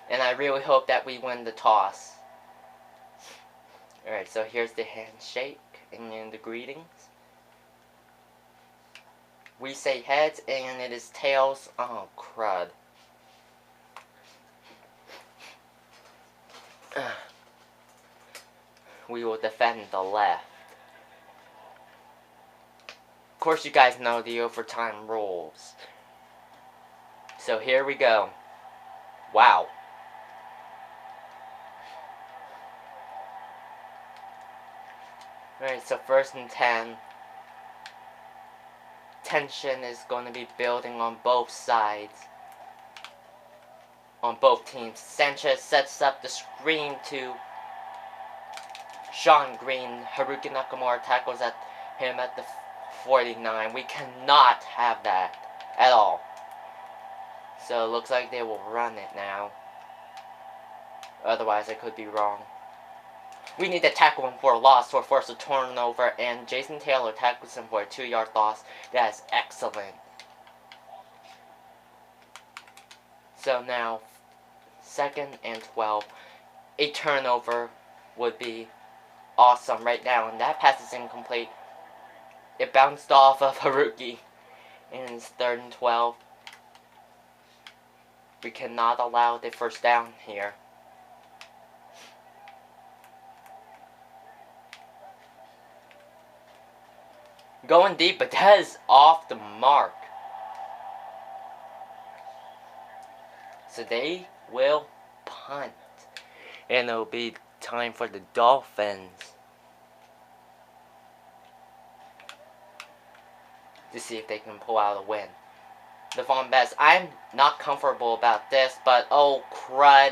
And I really hope that we win the toss. Alright, so here's the handshake and the greetings. We say heads and it is tails. Oh, crud. We will defend the left. Of course, you guys know the overtime rules. So here we go. Wow. Alright, so 1st and 10. Tension is going to be building on both sides. On both teams. Sanchez sets up the screen to Sean Green. Haruki Nakamura tackles at him at the 49. We cannot have that at all. So it looks like they will run it now. Otherwise, I could be wrong. We need to tackle him for a loss or force a turnover, and Jason Taylor tackles him for a 2-yard loss. That is excellent. So now, 2nd and 12. A turnover would be awesome right now, and that pass is incomplete. It bounced off of a rookie, and it's 3rd and 12. We cannot allow the first down here. Going deep, but that is off the mark. So they will punt. And it'll be time for the Dolphins to see if they can pull out a win. Devon Best, I'm not comfortable about this, but oh crud.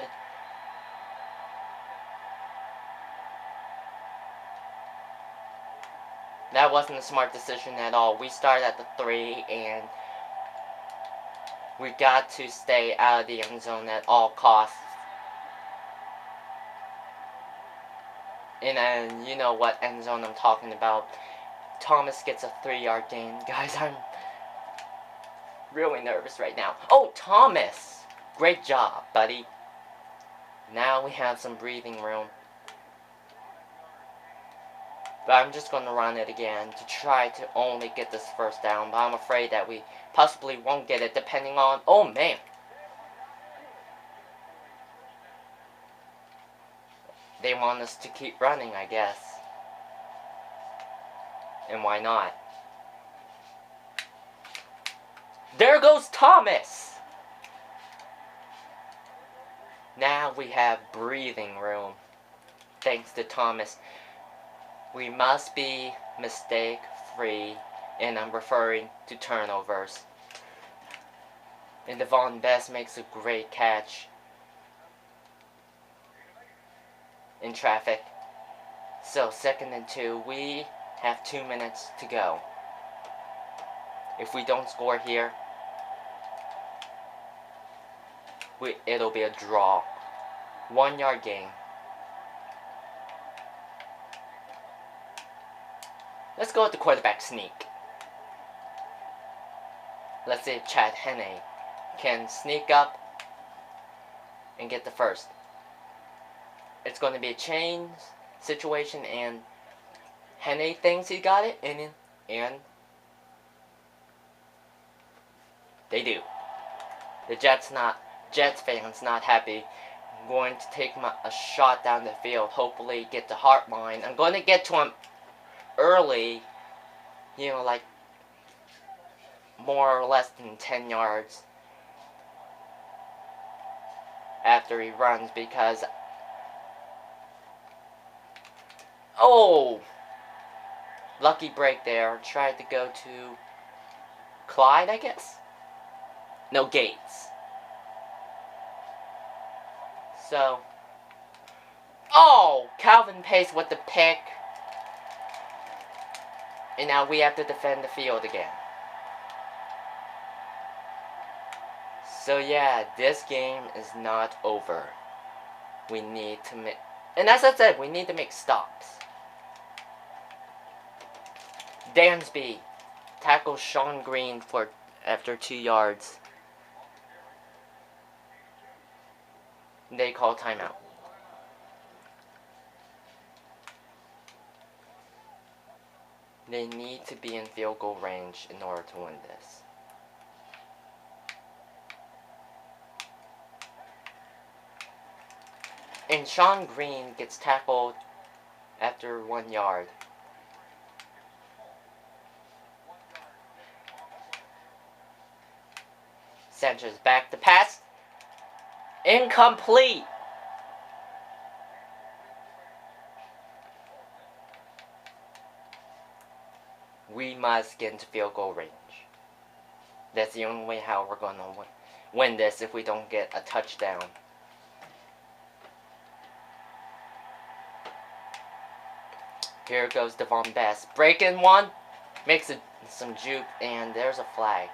That wasn't a smart decision at all. We started at the 3 and we got to stay out of the end zone at all costs. And you know what end zone I'm talking about. Thomas gets a 3-yard gain. Guys, I'm really nervous right now. Oh, Thomas! Great job, buddy. Now we have some breathing room. But I'm just going to run it again to try to only get this first down. But I'm afraid that we possibly won't get it depending on... Oh, man. They want us to keep running, I guess. And why not? There goes Thomas! Now we have breathing room. Thanks to Thomas. We must be mistake-free, and I'm referring to turnovers. And Devon Best makes a great catch in traffic. So 2nd and 2, we have 2 minutes to go. If we don't score here, it'll be a draw. 1-yard gain. Let's go with the quarterback sneak. Let's see if Chad Henne can sneak up and get the first. It's going to be a chain situation, and Henne thinks he got it, and they do. The Jets fans not happy. I'm going to take a shot down the field, hopefully get to Hartline. I'm going to get to him early, you know, like more or less than 10 yards after he runs, because lucky break there. Tried to go to Clyde, I guess? No, Gates. So, Calvin Pace with the pick. And now we have to defend the field again. So yeah, this game is not over. We need to make... And as I said, we need to make stops. Dansby tackles Sean Green after 2 yards. They call timeout. They need to be in field goal range in order to win this. And Sean Green gets tackled after 1 yard. Sanchez back to pass. Incomplete. We must get into field goal range. That's the only way how we're going to win this if we don't get a touchdown. Here goes Devon Best. Breaking one. Makes a some juke, and there's a flag.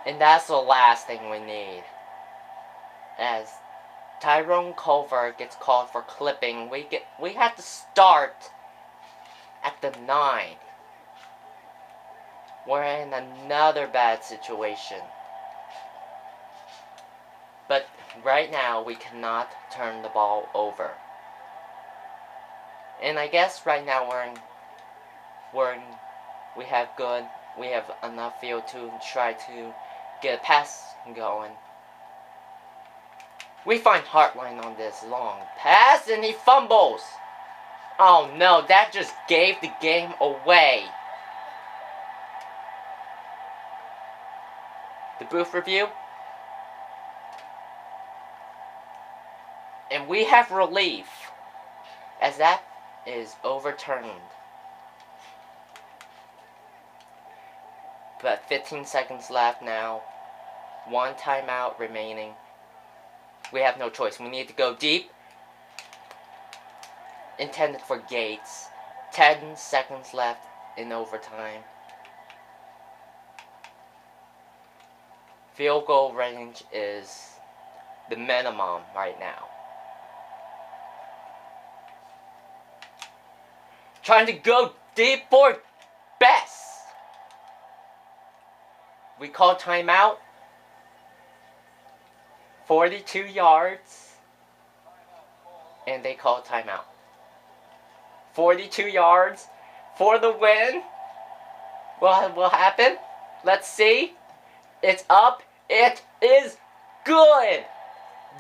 And that's the last thing we need. As Tyrone Culver gets called for clipping, we have to start at the 9. We're in another bad situation. But right now, we cannot turn the ball over. And I guess right now we have enough field to try to get a pass going. We find Hartline on this long pass, and he fumbles. Oh no, that just gave the game away. The booth review. And we have relief, as that is overturned. But 15 seconds left now. 1 timeout remaining. We have no choice. We need to go deep. Intended for Gates. 10 seconds left in overtime. Field goal range is the minimum right now. Trying to go deep for Best. We call timeout. 42 yards. And they call timeout. 42 yards for the win. What will happen? Let's see. It's up. It is good.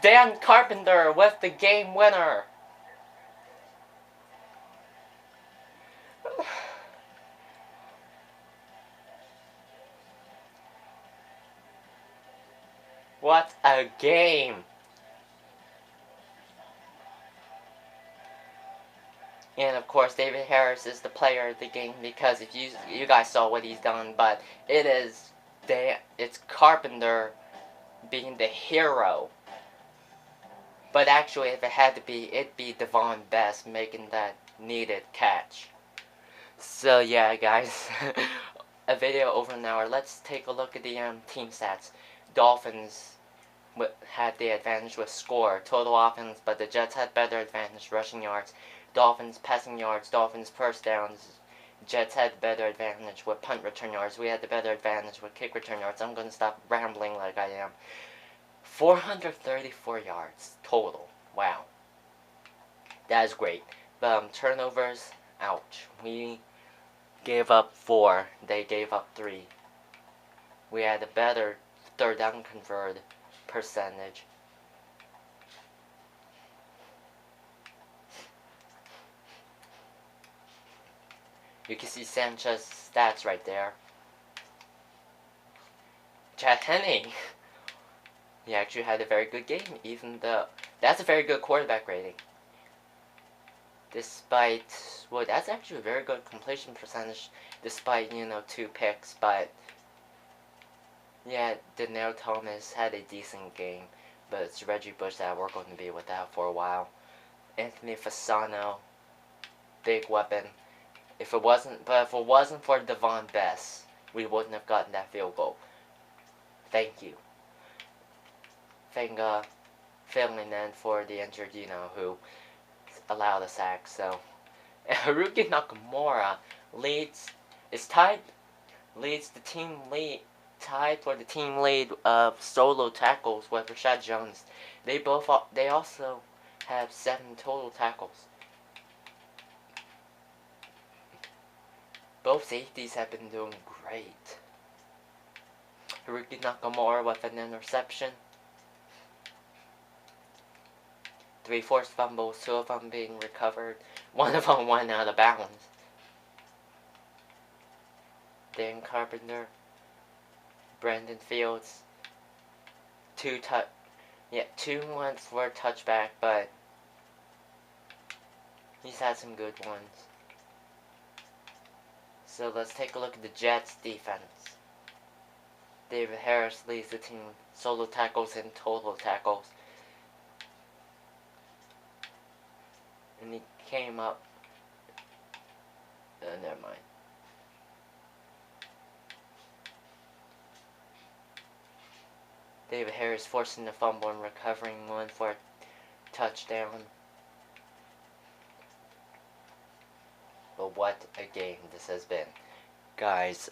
Dan Carpenter with the game winner. What a game. And of course, David Harris is the player of the game because if you guys saw what he's done, but it's Carpenter being the hero. But actually, if it had to be, it'd be Devon Best making that needed catch. So yeah, guys, a video over an hour. Let's take a look at the team stats. Dolphins had the advantage with score, total offense, but the Jets had better advantage rushing yards. Dolphins passing yards, Dolphins first downs. Jets had better advantage with punt return yards. We had the better advantage with kick return yards. I'm going to stop rambling like I am. 434 yards total. Wow. That is great. Turnovers, ouch. We gave up 4. They gave up 3. We had a better third down convert percentage. You can see Sanchez's stats right there. Chad Henne. He actually had a very good game, even though that's a very good quarterback rating. Despite, well, that's actually a very good completion percentage, despite, 2 picks, but yeah, Daniel Thomas had a decent game, but it's Reggie Bush that we're going to be without for a while. Anthony Fasano, big weapon. If it wasn't for Devon Best, we wouldn't have gotten that field goal. Thank you. Thank filling in for the injured, who allowed a sack. So, and Haruki Nakamura leads the team lead, tied for the team lead of solo tackles with Rashad Jones. They also have 7 total tackles. Both safeties have been doing great. Haruki Nakamura with an interception. 3 forced fumbles, 2 of them being recovered. 1 of them went out of bounds. Dan Carpenter, Brandon Fields, 2 went for a touchback, but he's had some good ones. So let's take a look at the Jets defense. David Harris leads the team solo tackles and total tackles. And he came up. Never mind. David Harris forcing the fumble and recovering one for a touchdown. But what a game this has been. Guys,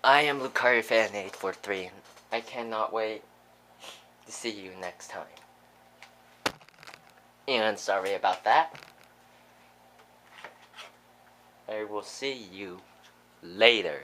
I am Lucario Fan 843. I cannot wait to see you next time. And sorry about that. I will see you later.